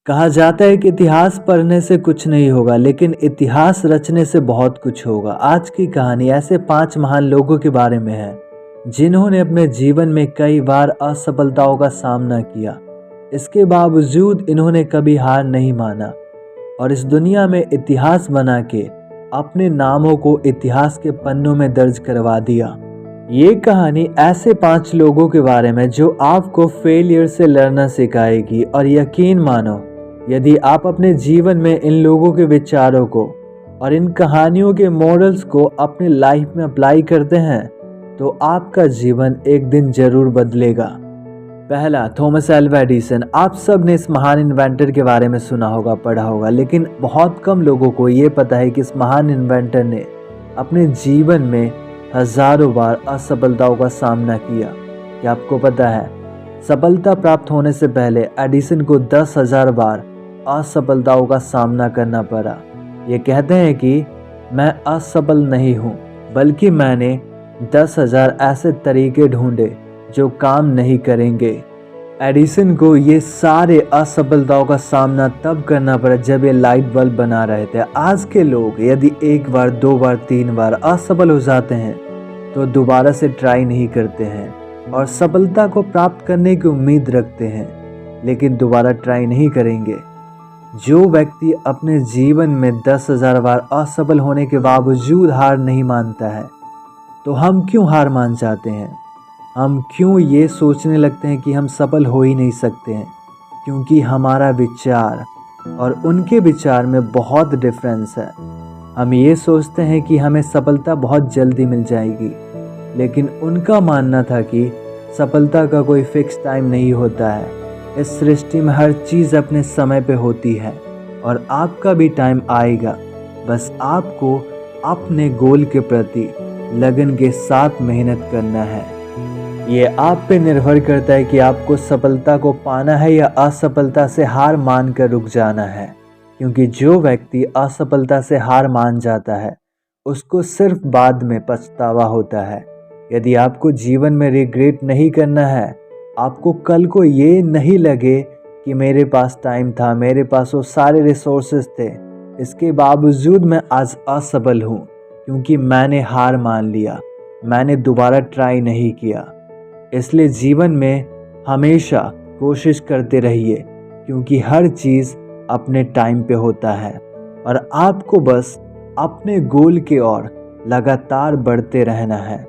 कहा जाता है कि इतिहास पढ़ने से कुछ नहीं होगा, लेकिन इतिहास रचने से बहुत कुछ होगा। आज की कहानी ऐसे 5 महान लोगों के बारे में है जिन्होंने अपने जीवन में कई बार असफलताओं का सामना किया। इसके बावजूद इन्होंने कभी हार नहीं माना और इस दुनिया में इतिहास बना के अपने नामों को इतिहास के पन्नों में दर्ज करवा दिया। ये कहानी ऐसे 5 लोगों के बारे में जो आपको फेलियर से लड़ना सिखाएगी। और यकीन मानो, यदि आप अपने जीवन में इन लोगों के विचारों को और इन कहानियों के मॉडल्स को अपनी लाइफ में अप्लाई करते हैं तो आपका जीवन एक दिन जरूर बदलेगा। पहला, थॉमस एल्वा एडिसन। आप सब ने इस महान इन्वेंटर के बारे में सुना होगा, पढ़ा होगा, लेकिन बहुत कम लोगों को ये पता है कि इस महान इन्वेंटर ने अपने जीवन में हजारों बार असफलताओं का सामना किया। क्या आपको पता है, सफलता प्राप्त होने से पहले एडिसन को 10,000 बार असफलताओं का सामना करना पड़ा। ये कहते हैं कि मैं असफल नहीं हूँ, बल्कि मैंने 10,000 ऐसे तरीके ढूंढे जो काम नहीं करेंगे। एडिसन को ये सारे असफलताओं का सामना तब करना पड़ा जब ये लाइट बल्ब बना रहे थे। आज के लोग यदि 1 बार, 2 बार, 3 बार असफल हो जाते हैं तो दोबारा से ट्राई नहीं करते हैं और सफलता को प्राप्त करने की उम्मीद रखते हैं, लेकिन दोबारा ट्राई नहीं करेंगे। जो व्यक्ति अपने जीवन में 10,000 बार असफल होने के बावजूद हार नहीं मानता है, तो हम क्यों हार मान जाते हैं? हम क्यों ये सोचने लगते हैं कि हम सफल हो ही नहीं सकते हैं? क्योंकि हमारा विचार और उनके विचार में बहुत डिफरेंस है। हम ये सोचते हैं कि हमें सफलता बहुत जल्दी मिल जाएगी, लेकिन उनका मानना था कि सफलता का कोई फिक्स टाइम नहीं होता है। इस सृष्टि में हर चीज़ अपने समय पे होती है और आपका भी टाइम आएगा। बस आपको अपने गोल के प्रति लगन के साथ मेहनत करना है। ये आप पे निर्भर करता है कि आपको सफलता को पाना है या असफलता से हार मान कर रुक जाना है। क्योंकि जो व्यक्ति असफलता से हार मान जाता है उसको सिर्फ बाद में पछतावा होता है। यदि आपको जीवन में रिग्रेट नहीं करना है, आपको कल को ये नहीं लगे कि मेरे पास टाइम था, मेरे पास वो सारे रिसोर्सेज थे, इसके बावजूद मैं आज असफल हूँ क्योंकि मैंने हार मान लिया, मैंने दोबारा ट्राई नहीं किया। इसलिए जीवन में हमेशा कोशिश करते रहिए, क्योंकि हर चीज़ अपने टाइम पे होता है और आपको बस अपने गोल की ओर लगातार बढ़ते रहना है।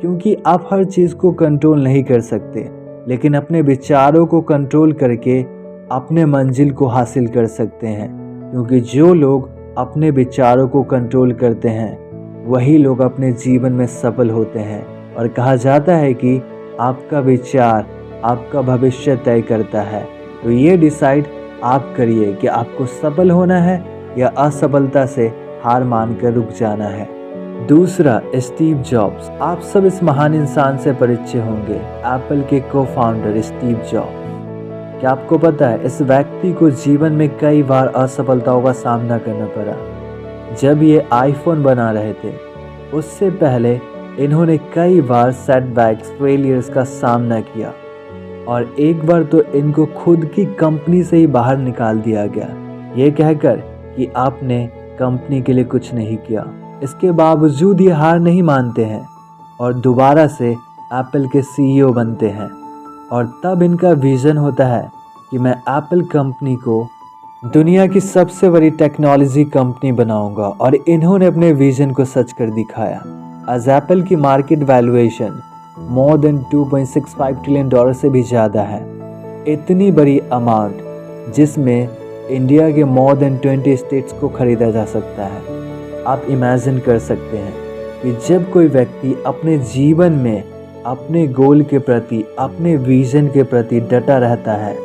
क्योंकि आप हर चीज़ को कंट्रोल नहीं कर सकते, लेकिन अपने विचारों को कंट्रोल करके अपने मंजिल को हासिल कर सकते हैं। क्योंकि जो लोग अपने विचारों को कंट्रोल करते हैं वही लोग अपने जीवन में सफल होते हैं। और कहा जाता है कि आपका विचार आपका भविष्य तय करता है। तो ये डिसाइड आप करिए कि आपको सफल होना है या असफलता से हार मानकर रुक जाना है। दूसरा, स्टीव जॉब्स। आप सब इस महान इंसान से परिचित होंगे, एप्पल के को फाउंडर स्टीव जॉब्स। क्या आपको पता है, इस व्यक्ति को जीवन में कई बार असफलताओं का सामना करना पड़ा। जब ये आईफोन बना रहे थे उससे पहले इन्होंने कई बार सेटबैक्स, फेलियर्स का सामना किया और एक बार तो इनको खुद की कंपनी से ही बाहर निकाल दिया गया, ये कहकर कि आपने कंपनी के लिए कुछ नहीं किया। इसके बावजूद ये हार नहीं मानते हैं और दोबारा से एप्पल के सीईओ बनते हैं। और तब इनका विज़न होता है कि मैं एप्पल कंपनी को दुनिया की सबसे बड़ी टेक्नोलॉजी कंपनी बनाऊंगा। और इन्होंने अपने विज़न को सच कर दिखाया। आज एप्पल की market valuation more than $2.65 trillion से भी ज़्यादा है। इतनी बड़ी अमाउंट जिसमें इंडिया के मोर देन 20 स्टेट्स को खरीदा जा सकता है। आप इमेजिन कर सकते हैं कि जब कोई व्यक्ति अपने जीवन में अपने गोल के प्रति, अपने विज़न के प्रति डटा रहता है,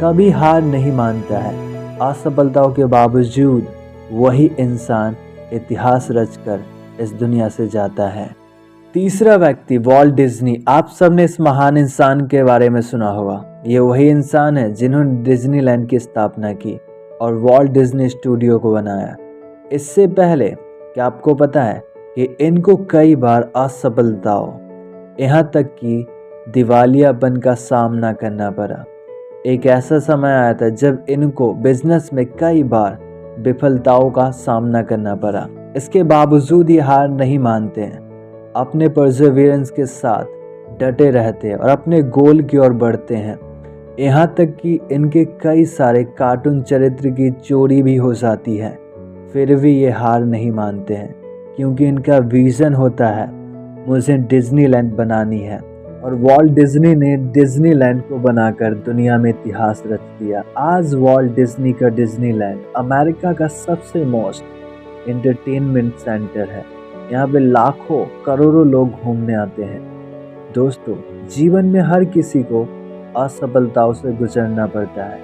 कभी हार नहीं मानता है, असफलताओं के बावजूद वही इंसान इतिहास रचकर इस दुनिया से जाता है। तीसरा व्यक्ति, वॉल्ट डिज्नी। आप सब ने इस महान इंसान के बारे में सुना होगा। ये वही इंसान है जिन्होंने डिज्नीलैंड की स्थापना की और वॉल्ट डिज्नी स्टूडियो को बनाया। इससे पहले क्या आपको पता है कि इनको कई बार असफलताओं, यहाँ तक कि दिवालियापन का सामना करना पड़ा। एक ऐसा समय आया था जब इनको बिजनेस में कई बार विफलताओं का सामना करना पड़ा। इसके बावजूद ये हार नहीं मानते हैं, अपने परसेवरेंस के साथ डटे रहते हैं और अपने गोल की ओर बढ़ते हैं। यहाँ तक कि इनके कई सारे कार्टून चरित्र की चोरी भी हो जाती है, फिर भी ये हार नहीं मानते हैं, क्योंकि इनका विज़न होता है मुझे डिज्नीलैंड बनानी है। और वॉल्ट डिज्नी ने डिज्नीलैंड को बनाकर दुनिया में इतिहास रच दिया। आज वॉल्ट डिज्नी का डिज्नीलैंड अमेरिका का सबसे मोस्ट एंटरटेनमेंट सेंटर है। यहाँ पे लाखों करोड़ों लोग घूमने आते हैं। दोस्तों, जीवन में हर किसी को असफलताओं से गुजरना पड़ता है,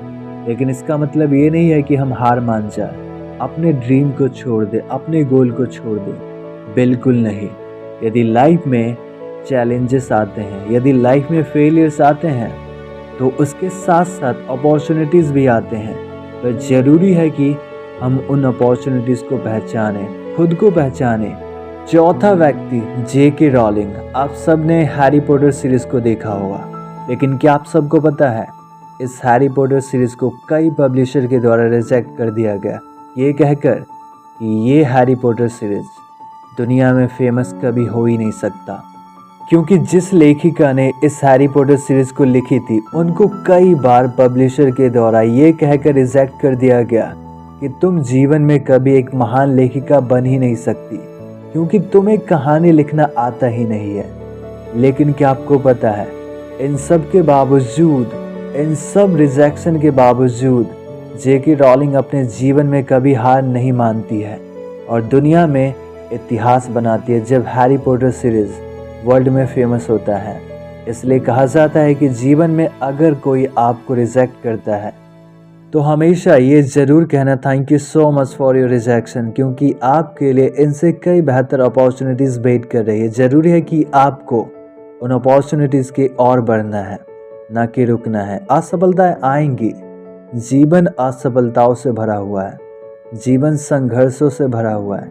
लेकिन इसका मतलब ये नहीं है कि हम हार मान जाए, अपने ड्रीम को छोड़ दे, अपने गोल को छोड़ दे। बिल्कुल नहीं। यदि लाइफ में चैलेंजेस आते हैं, यदि लाइफ में फेलियर्स आते हैं, तो उसके साथ साथ अपॉर्चुनिटीज़ भी आते हैं। तो ज़रूरी है कि हम उन अपॉर्चुनिटीज़ को पहचानें, खुद को पहचानें। चौथा व्यक्ति J.K. रॉलिंग। आप सब ने हैरी पॉटर सीरीज़ को देखा होगा, लेकिन क्या आप सबको पता है इस हैरी पॉटर सीरीज़ को कई पब्लिशर के द्वारा रिजेक्ट कर दिया गया, ये कहकर कि ये हैरी पॉटर सीरीज़ दुनिया में फेमस कभी हो ही नहीं सकता। क्योंकि जिस लेखिका ने इस हैरी पॉटर सीरीज़ को लिखी थी, उनको कई बार पब्लिशर के द्वारा ये कहकर रिजेक्ट कर दिया गया कि तुम जीवन में कभी एक महान लेखिका बन ही नहीं सकती, क्योंकि तुम्हें कहानी लिखना आता ही नहीं है। लेकिन क्या आपको पता है, इन सब के बावजूद, इन सब रिजेक्शन के बावजूद J.K. रॉलिंग अपने जीवन में कभी हार नहीं मानती है और दुनिया में इतिहास बनाती है जब हैरी पॉटर सीरीज़ वर्ल्ड में फेमस होता है। इसलिए कहा जाता है कि जीवन में अगर कोई आपको रिजेक्ट करता है तो हमेशा ये ज़रूर कहना thank you so much for your rejection, क्योंकि आपके लिए इनसे कई बेहतर अपॉर्चुनिटीज़ वेट कर रही है। ज़रूरी है कि आपको उन अपॉर्चुनिटीज़ की ओर बढ़ना है, ना कि रुकना है। असफलताएं आएंगी, जीवन असफलताओं से भरा हुआ है, जीवन संघर्षों से भरा हुआ है,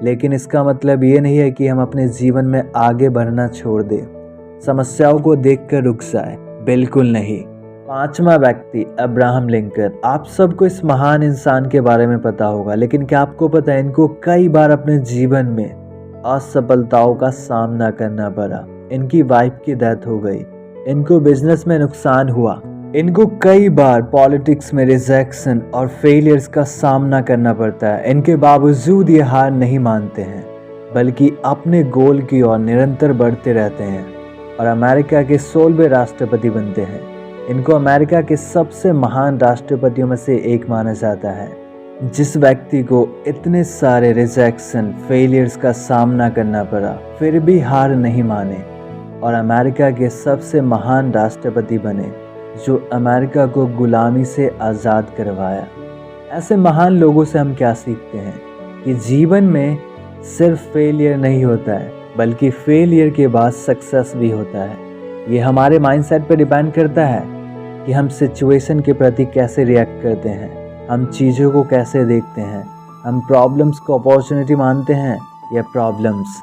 लेकिन इसका मतलब ये नहीं है कि हम अपने जीवन में आगे बढ़ना छोड़ दें, समस्याओं को देखकर रुक जाए। बिल्कुल नहीं। पांचवा व्यक्ति अब्राहम लिंकन। आप सबको इस महान इंसान के बारे में पता होगा, लेकिन क्या आपको पता है इनको कई बार अपने जीवन में असफलताओं का सामना करना पड़ा। इनकी वाइफ की डेथ हो गई, इनको बिजनेस में नुकसान हुआ, इनको कई बार पॉलिटिक्स में रिजेक्शन और फेलियर्स का सामना करना पड़ता है। इनके बावजूद ये हार नहीं मानते हैं, बल्कि अपने गोल की ओर निरंतर बढ़ते रहते हैं और अमेरिका के 16वें राष्ट्रपति बनते हैं। इनको अमेरिका के सबसे महान राष्ट्रपतियों में से एक माना जाता है। जिस व्यक्ति को इतने सारे रिजेक्शन, फेलियर्स का सामना करना पड़ा, फिर भी हार नहीं माने और अमेरिका के सबसे महान राष्ट्रपति बने, जो अमेरिका को गुलामी से आज़ाद करवाया। ऐसे महान लोगों से हम क्या सीखते हैं कि जीवन में सिर्फ फेलियर नहीं होता है, बल्कि फेलियर के बाद सक्सेस भी होता है। ये हमारे माइंडसेट पर डिपेंड करता है कि हम सिचुएशन के प्रति कैसे रिएक्ट करते हैं, हम चीज़ों को कैसे देखते हैं, हम प्रॉब्लम्स को अपॉर्चुनिटी मानते हैं या प्रॉब्लम्स।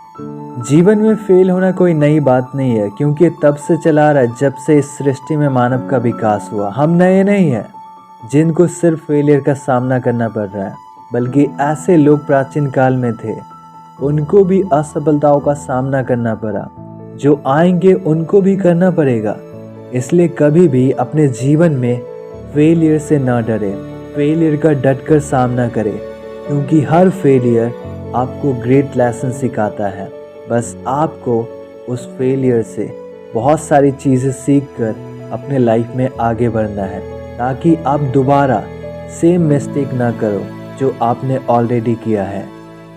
जीवन में फेल होना कोई नई बात नहीं है, क्योंकि तब से चला रहा है जब से इस सृष्टि में मानव का विकास हुआ। हम नए नहीं हैं जिनको सिर्फ फेलियर का सामना करना पड़ रहा है, बल्कि ऐसे लोग प्राचीन काल में थे, उनको भी असफलताओं का सामना करना पड़ा। जो आएंगे उनको भी करना पड़ेगा। इसलिए कभी भी अपने जीवन में फेलियर से ना डरे, फेलियर का डटकर सामना करें, क्योंकि हर फेलियर आपको ग्रेट लेसन सिखाता है। बस आपको उस फेलियर से बहुत सारी चीज़ें सीखकर अपने लाइफ में आगे बढ़ना है, ताकि आप दोबारा सेम मिस्टेक ना करो जो आपने ऑलरेडी किया है।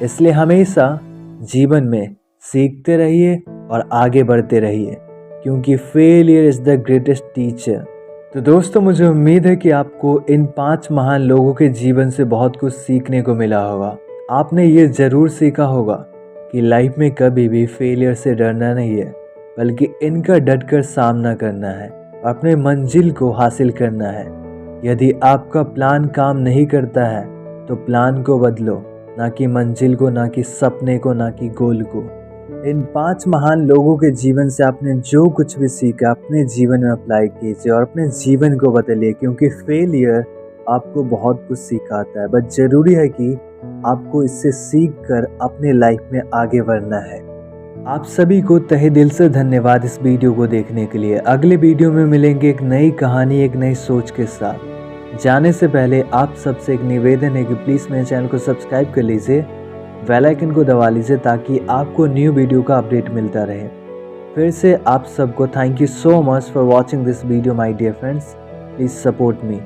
इसलिए हमेशा जीवन में सीखते रहिए और आगे बढ़ते रहिए, क्योंकि failure is the greatest teacher. तो दोस्तों, मुझे उम्मीद है कि आपको इन 5 महान लोगों के जीवन से बहुत कुछ सीखने को मिला होगा। आपने ये ज़रूर सीखा होगा कि लाइफ में कभी भी फेलियर से डरना नहीं है, बल्कि इनका डटकर सामना करना है, अपने मंजिल को हासिल करना है। यदि आपका प्लान काम नहीं करता है तो प्लान को बदलो, ना कि मंजिल को, ना कि सपने को, ना कि गोल को। इन 5 महान लोगों के जीवन से आपने जो कुछ भी सीखा अपने जीवन में अप्लाई कीजिए और अपने जीवन को बदलिए, क्योंकि फेलियर आपको बहुत कुछ सिखाता है। बस ज़रूरी है कि आपको इससे सीख कर अपने लाइफ में आगे बढ़ना है। आप सभी को तहे दिल से धन्यवाद इस वीडियो को देखने के लिए। अगले वीडियो में मिलेंगे एक नई कहानी, एक नई सोच के साथ। जाने से पहले आप सबसे एक निवेदन है कि प्लीज़ मेरे चैनल को सब्सक्राइब कर लीजिए, बेल आइकन को दबा लीजिए ताकि आपको न्यू वीडियो का अपडेट मिलता रहे। फिर से आप सबको thank you so much for watching this video my dear friends. Please support me.